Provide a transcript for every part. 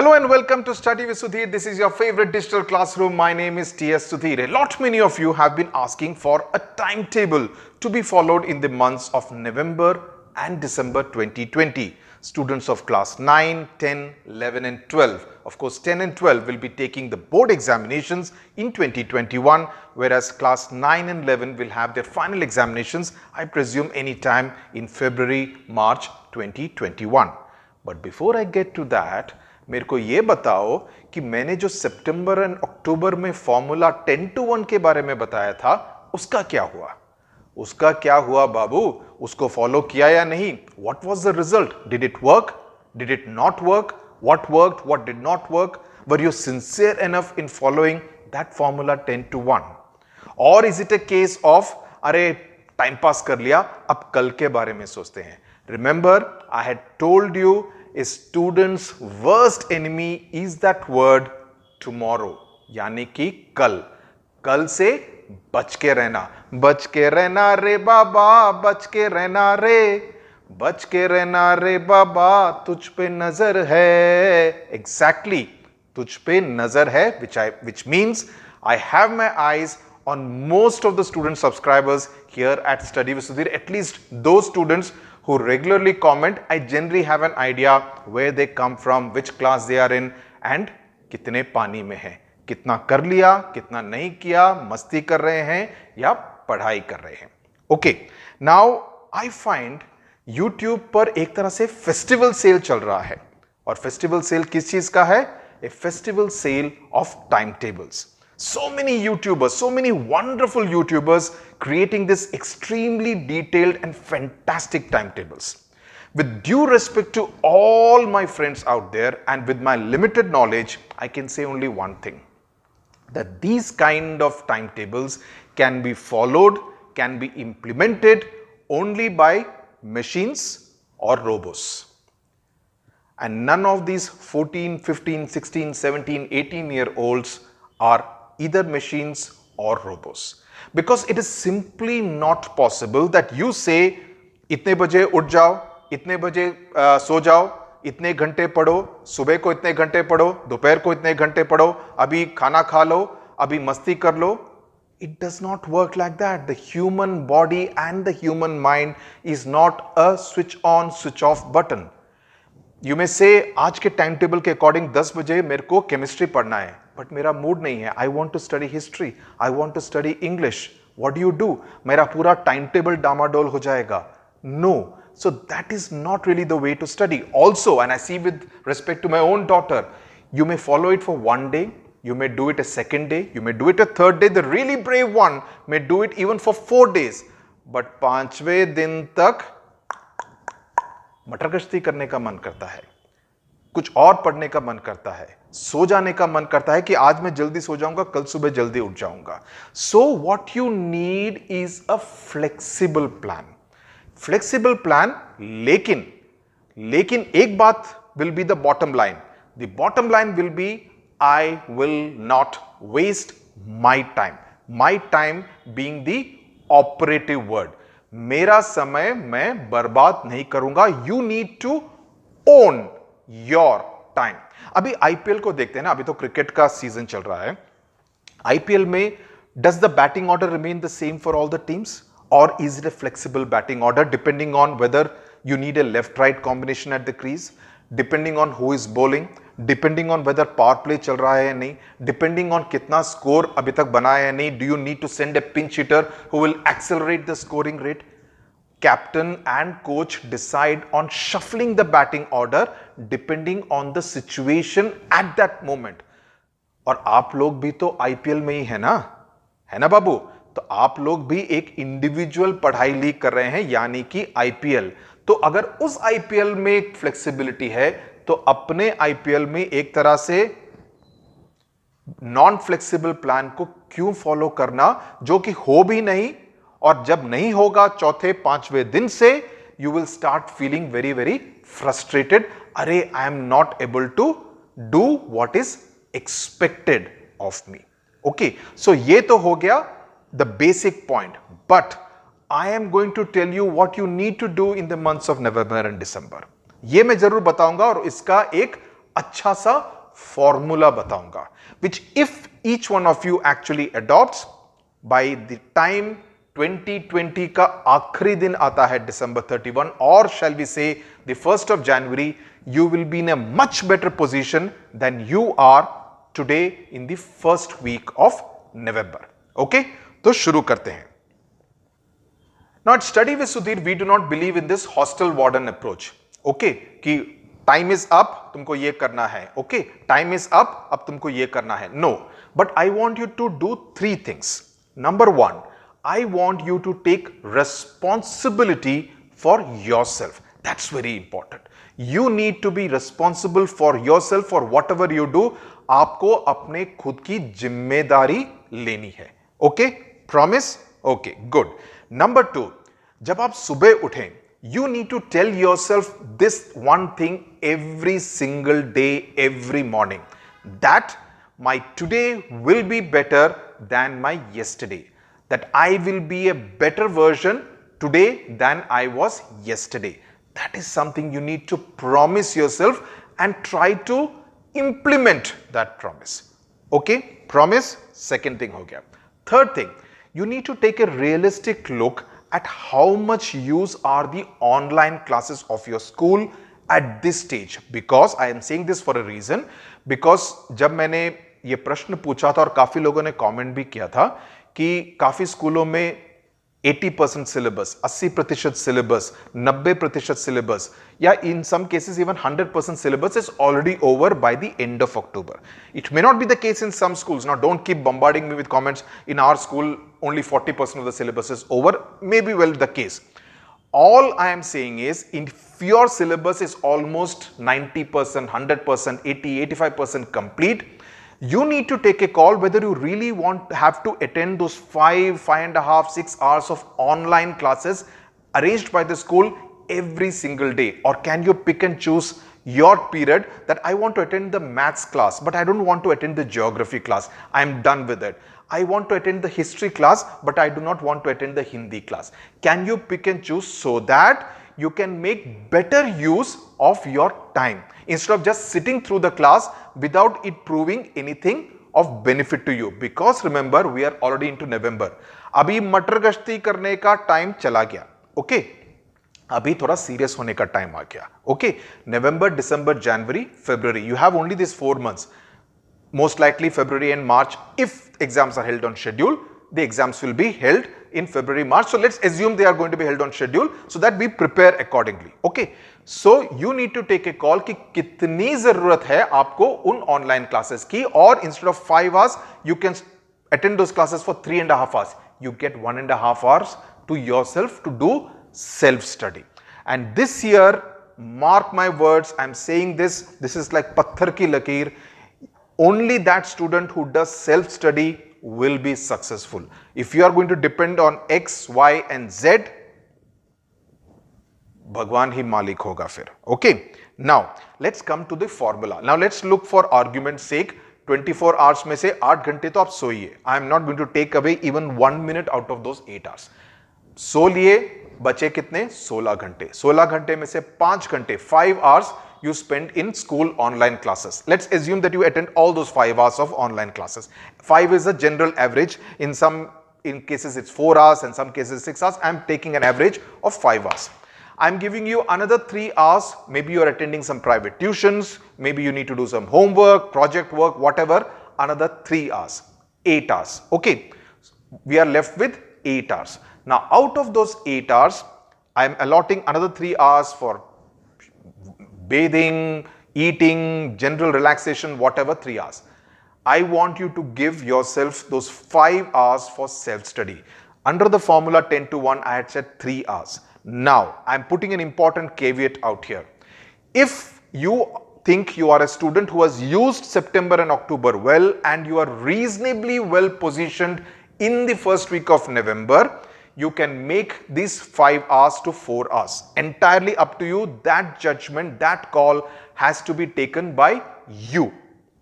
Hello and welcome to Study with Sudhir. This is your favorite digital classroom. My name is T.S. Sudhir. A lot many of you have been asking for a timetable to be followed in the months of November and December 2020. Students of class 9, 10, 11 and 12. Of course, 10 and 12 will be taking the board examinations in 2021, whereas class 9 and 11 will have their final examinations, I presume, anytime in February, March 2021. But before I get to that, मेरे को ये बताओ कि मैंने जो सितंबर and October में formula 10 to 1 के बारे में बताया था, उसका क्या हुआ बाबू? उसको फॉलो किया या नहीं? What was the result? Did it work? Did it not work? What worked? What did not work? Were you sincere enough in following that formula 10 to 1? Or is it a case of अरे time pass कर लिया, अब कल के बारे में सोचते हैं? Remember, I had told you a student's worst enemy is that word tomorrow, यानी कि कल से बच के रहना रे बाबा, बच के रहना रे बाबा, तुझ पे नजर है. Exactly, तुझ पे नजर है, which means I have my eyes on most of the student subscribers here at Study with Sudhir, at least those students who regularly comment. I generally have an idea where they come from, which class they are in and कितने पानी में हैं, कितना कर लिया, कितना नहीं किया, मस्ती कर रहे हैं या पढ़ाई कर रहे हैं. Okay, now I find YouTube पर एक तरह से फेस्टिवल सेल चल रहा है. और फेस्टिवल सेल किस चीज का है? A festival sale of timetables. So many YouTubers, so many wonderful YouTubers creating this extremely detailed and fantastic timetables. With due respect to all my friends out there and with my limited knowledge, I can say only one thing, that these kind of timetables can be followed, can be implemented only by machines or robots. And none of these 14, 15, 16, 17, 18-year-olds are either machines or robots. Because it is simply not possible that you say, इतने बजे उठ जाओ, इतने बजे सो जाओ, इतने घंटे पढ़ो, सुबह को इतने घंटे पढ़ो, दोपहर को इतने घंटे पढ़ो, अभी खाना खा लो, अभी मस्ती कर लो. It does not work like that. The human body and the human mind is not a switch on, switch off button. You may say, आज के टाइम टेबल के अकॉर्डिंग 10 बजे मेरे को केमिस्ट्री पढ़ना है, बट मेरा मूड नहीं है. I want to study history, I want to study English. What do you do? मेरा पूरा टाइम टेबल डामाडोल हो जाएगा. No. So that is not really the way to study. Also, and I see with respect to my own daughter, you may follow it for one day, you may do it a second day, you may do it a third day. The really brave one may do it even for 4 days. But पांचवें दिन तक मटर गश्ती करने का मन करता है, कुछ और पढ़ने का मन करता है, सो जाने का मन करता है कि आज मैं जल्दी सो जाऊंगा, कल सुबह जल्दी उठ जाऊंगा. So what you need is a flexible plan. Flexible plan, लेकिन एक बात will be the bottom line. The bottom line will be, I will not waste my time. My time being the operative word. मेरा समय मैं बर्बाद नहीं करूंगा. You need to own your time. अभी आईपीएल को देखते हैं ना, अभी तो क्रिकेट का सीजन चल रहा है. आईपीएल में does the batting order remain the same for all the teams? Or is it a flexible batting order depending on whether you need a left-right combination at the crease, depending on who is bowling, depending on whether power play चल रहा है या नहीं, depending on कितना score अभी तक बना है या नहीं, do you need to send a pinch hitter who will accelerate the scoring rate? Captain and coach decide on shuffling the batting order depending on the situation at that moment. और आप लोग भी तो आईपीएल में ही है ना बाबू? तो आप लोग भी एक इंडिविजुअल पढ़ाई लीग कर रहे हैं, यानी कि आईपीएल. तो अगर उस आईपीएल में एक फ्लेक्सिबिलिटी है, तो अपने आईपीएल में एक तरह से नॉन फ्लेक्सिबल प्लान को क्यों फॉलो करना, जो कि हो भी नहीं, और जब नहीं होगा चौथे पांचवें दिन से you will start feeling very very frustrated. अरे I am not able to do what is expected of me. Okay, so ये तो हो गया the basic point, but I am going to tell you what you need to do in the months of November and December. ये मैं जरूर बताऊंगा और इसका एक अच्छा सा फॉर्मूला बताऊंगा, which if each one of you actually adopts by the time 2020 का आखिरी दिन आता है December 31 or shall we say the 1st of January, you will be in a much better position than you are today in the first week of November. Okay, तो शुरू करते हैं. Now at Study with Sudhir, we do not believe in this hostel warden approach. Okay, कि time is up, तुमको ये करना है. Okay, time is up, अब तुमको ये करना है. No, but I want you to do three things. Number one, I want you to take responsibility for yourself. That's very important. You need to be responsible for yourself for whatever you do. आपको अपने खुद की जिम्मेदारी लेनी है. Okay, promise? Okay, good. Number two, जब आप सुबह उठें, you need to tell yourself this one thing every single day, every morning, that my today will be better than my yesterday, that I will be a better version today than I was yesterday. That is something you need to promise yourself and try to implement that promise. Okay, promise, second thing हो गया. Third thing, you need to take a realistic look at how much use are the online classes of your school at this stage, because I am saying this for a reason, because जब मैंने ये प्रश्न पूछा था और काफी लोगों ने कमेंट भी किया था कि काफी स्कूलों में 80% सिलेबस, 80% सिलेबस, 90% सिलेबस, या in some cases even 100% syllabus is already over by the end of October. It may not be the case in some schools. Now don't keep bombarding me with comments. In our school only 40% of the syllabus is over. Maybe well the case. All I am saying is, if your syllabus is almost 90%, 100%, 80, 85% complete, you need to take a call whether you really have to attend those 5.5, 6 hours of online classes arranged by the school every single day, or can you pick and choose your period that I want to attend the maths class, but I don't want to attend the geography class. I am done with it. I want to attend the history class, but I do not want to attend the Hindi class. Can you pick and choose so that you can make better use of your time instead of just sitting through the class without it proving anything of benefit to you? Because remember, we are already into November. अभी मटर गश्ती करने का time चला गया. Okay, अभी थोड़ा serious होने का टाइम आ गया. Okay, November, December, January, February. You have only these 4 months. Most likely February and March, if exams are held on schedule, the exams will be held in February, March. So let's assume they are going to be held on schedule so that we prepare accordingly. Okay. So you need to take a call कि कितनी जरूरत है आपको उन online classes की, और instead of 5 hours, you can attend those classes for 3.5 hours. You get 1.5 hours to yourself to do self-study. And this year, mark my words, I'm saying this is like patthar ki lakeer. Only that student who does self-study will be successful. If you are going to depend on X, Y and Z, Bhagwan hi Malik hoga fir. Okay. Now, let's come to the formula. Now, let's look for argument's sake. 24 hours में से 8 घंटे तो आप सोइए. I am not going to take away even 1 minute out of those 8 hours. सो लिए, बचे कितने? 16 घंटे. 16 घंटे में से 5 घंटे, 5 hours you spend in school online classes. Let's assume that you attend all those 5 hours of online classes. 5 is a general average. In cases it's 4 hours, and some cases 6 hours. I'm taking an average of 5 hours. I'm giving you another 3 hours. Maybe you're attending some private tuitions. Maybe you need to do some homework, project work, whatever. Another 3 hours, 8 hours. Okay. We are left with 8 hours. Now, out of those 8 hours, I'm allotting another 3 hours for bathing, eating, general relaxation, whatever, 3 hours. I want you to give yourself those 5 hours for self-study. Under the formula 10:1, I had said 3 hours. Now, I'm putting an important caveat out here. If you think you are a student who has used September and October well, and you are reasonably well positioned in the first week of November, you can make these 5 hours to 4 hours. Entirely up to you. That judgment, that call has to be taken by you.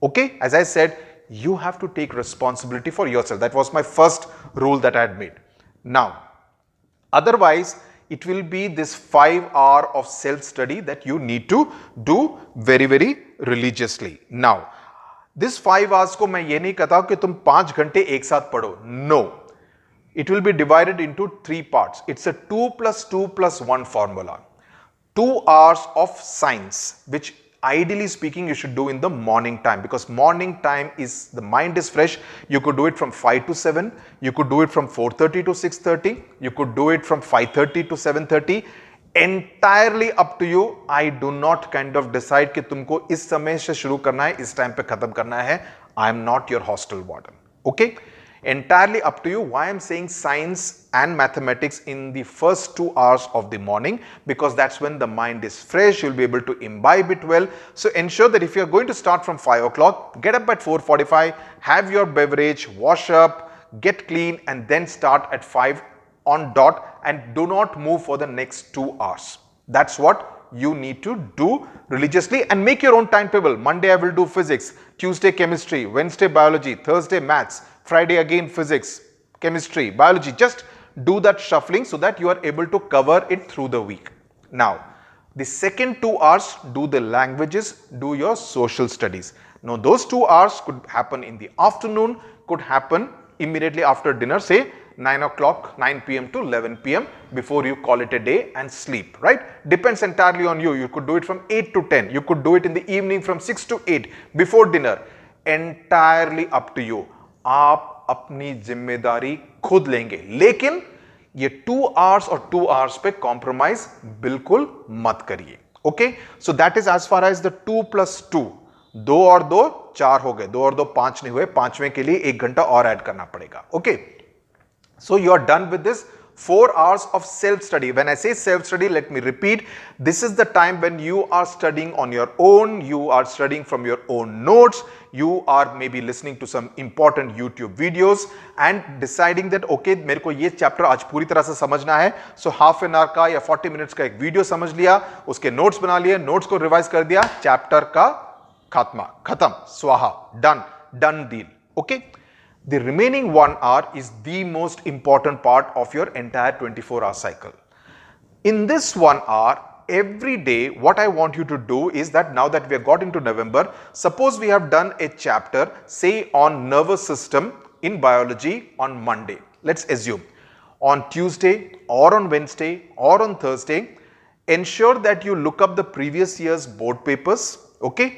Okay? As I said, you have to take responsibility for yourself. That was my first rule that I had made. Now, otherwise, it will be this 5 hour of self-study that you need to do very, very religiously. Now, this 5 hours को मैं ये नहीं कहता कि तुम 5 घंटे एक साथ पढ़ो. No. It will be divided into 3 parts. It's a 2 plus 2 plus 1 formula. 2 hours of science, which ideally speaking you should do in the morning time, because morning time is, the mind is fresh. You could do it from 5 to 7. You could do it from 4:30 to 6:30. You could do it from 5:30 to 7:30. Entirely up to you. I do not kind of decide कि तुमको इस समय से शुरू करना है, इस time पे खत्म करना है. I am not your hostel warden. Okay? Entirely up to you. Why I'm saying science and mathematics in the first 2 hours of the morning, because that's when the mind is fresh. You'll be able to imbibe it well. So ensure that if you're going to start from 5 o'clock, get up at 4:45, have your beverage, wash up, get clean, and then start at 5 on dot, and do not move for the next 2 hours. That's what you need to do religiously, and make your own timetable. Monday I will do physics, Tuesday chemistry, Wednesday biology, Thursday maths, Friday again physics, chemistry, biology. Just do that shuffling so that you are able to cover it through the week. Now, the second 2 hours, do the languages, do your social studies. Now, those 2 hours could happen in the afternoon, could happen immediately after dinner, say 9 o'clock, 9 p.m. to 11 p.m. before you call it a day and sleep, right? Depends entirely on you. You could do it from 8 to 10. You could do it in the evening from 6 to 8 before dinner. Entirely up to you. आप अपनी जिम्मेदारी खुद लेंगे, लेकिन ये 2 hours और 2 hours पे compromise बिल्कुल मत करिए. Okay, so that is as far as the 2 plus 2. 2 और 2 4 हो गए, 2 और 2 5 नहीं हुए, 5वें के लिए 1 घंटा और ऐड करना पड़ेगा. Okay, so you are done with this 4 hours of self-study. When I say self-study, let me repeat, this is the time when you are studying on your own, you are studying from your own notes, you are maybe listening to some important YouTube videos and deciding that okay, मेरे को ये chapter आज पूरी तरह से समझना है, so half an hour का या 40 minutes का एक वीडियो समझ लिया, उसके नोट्स बना लिए, नोट्स को रिवाइज कर दिया, चैप्टर का खात्मा, खत्म, स्वाहा, done deal. Okay? The remaining 1 hour is the most important part of your entire 24-hour cycle. In this 1 hour, every day, what I want you to do is that now that we have got into November, suppose we have done a chapter, say on nervous system in biology on Monday. Let's assume on Tuesday or on Wednesday or on Thursday, ensure that you look up the previous year's board papers, okay?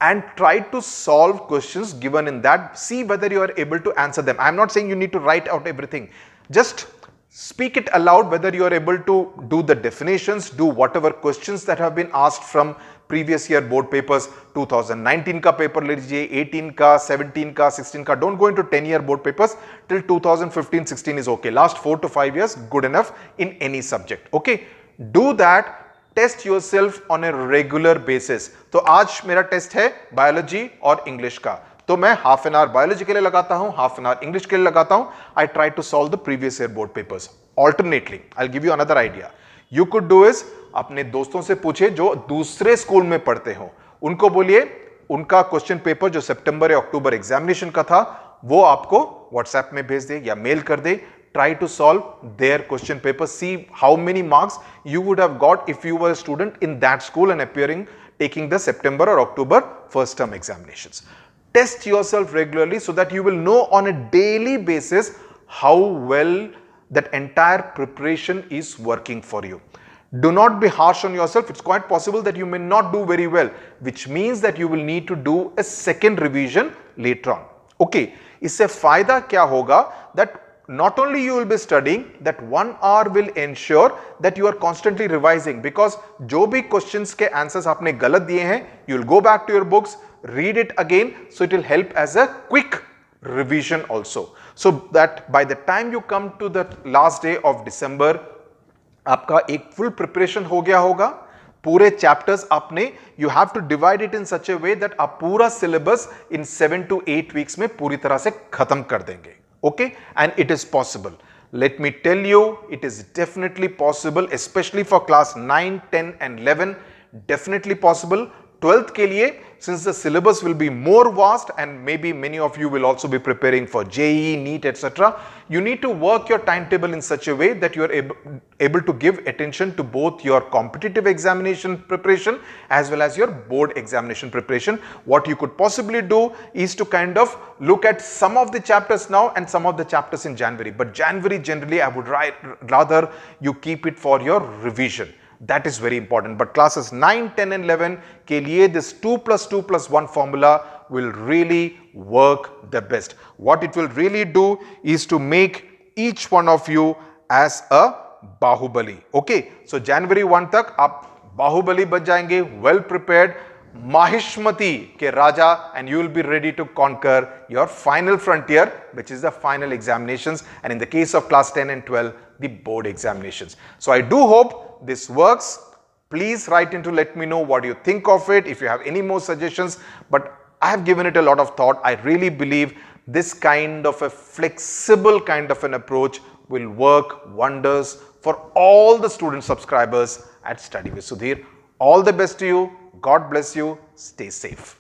And try to solve questions given in that. See whether you are able to answer them. I am not saying you need to write out everything. Just speak it aloud whether you are able to do the definitions, do whatever questions that have been asked from previous year board papers. 2019 का paper ले लीजिए, 18 का, 17 का, 16 का. Don't go into 10-year board papers. Till 2015-16 is okay. Last 4 to 5 years, good enough in any subject. Okay, do that. Test yourself on a regular basis. तो आज मेरा test है बायोलॉजी और इंग्लिश का, तो मैं हाफ एन आवर बायोलॉजी के लिए लगाता हूं, हाफ एन आवर इंग्लिश के लिए लगाता हूं. I try to solve the previous year board papers alternately. I will give you another idea. You could do is, अपने दोस्तों से पूछे जो दूसरे स्कूल में पढ़ते हो, उनको बोलिए उनका क्वेश्चन पेपर जो सितंबर या अक्टूबर एग्जामिनेशन का था वो आपको व्हाट्सएप में भेज दे या मेल कर दे. Try to solve their question paper. See how many marks you would have got if you were a student in that school and taking the September or October first term examinations. Test yourself regularly so that you will know on a daily basis how well that entire preparation is working for you. Do not be harsh on yourself. It's quite possible that you may not do very well, which means that you will need to do a second revision later on. Okay, इससे फायदा क्या होगा that not only you will be studying, that 1 hour will ensure that you are constantly revising, because जो भी questions के answers आपने गलत दिए हैं, you will go back to your books, read it again, so it will help as a quick revision also, so that by the time you come to the last day of December, आपका एक full preparation हो गया होगा. पूरे chapters आपने, you have to divide it in such a way that आप पूरा syllabus in 7 to 8 weeks में पूरी तरह से खत्म कर देंगे. Okay, and it is possible. Let me tell you, it is definitely possible, especially for class 9, 10 and 11. Definitely possible. 12th के लिए, since the syllabus will be more vast and maybe many of you will also be preparing for JEE, NEET, etc., you need to work your timetable in such a way that you are able to give attention to both your competitive examination preparation as well as your board examination preparation. What you could possibly do is to kind of look at some of the chapters now and some of the chapters in January. But January generally I would rather you keep it for your revision. That is very important. But classes 9, 10 and 11 के लिए this 2 plus 2 plus 1 formula will really work the best. What it will really do is to make each one of you as a Bahubali. Okay, so January 1 तक आप Bahubali बन जाएंगे, well prepared, Mahishmati के राजा, and you will be ready to conquer your final frontier, which is the final examinations, and in the case of class 10 and 12, the board examinations. So I do hope this works. Please write in to let me know what you think of it, if you have any more suggestions, but I have given it a lot of thought. I really believe this kind of a flexible kind of an approach will work wonders for all the student subscribers at Study with Sudhir. All the best to you. God bless you. Stay safe.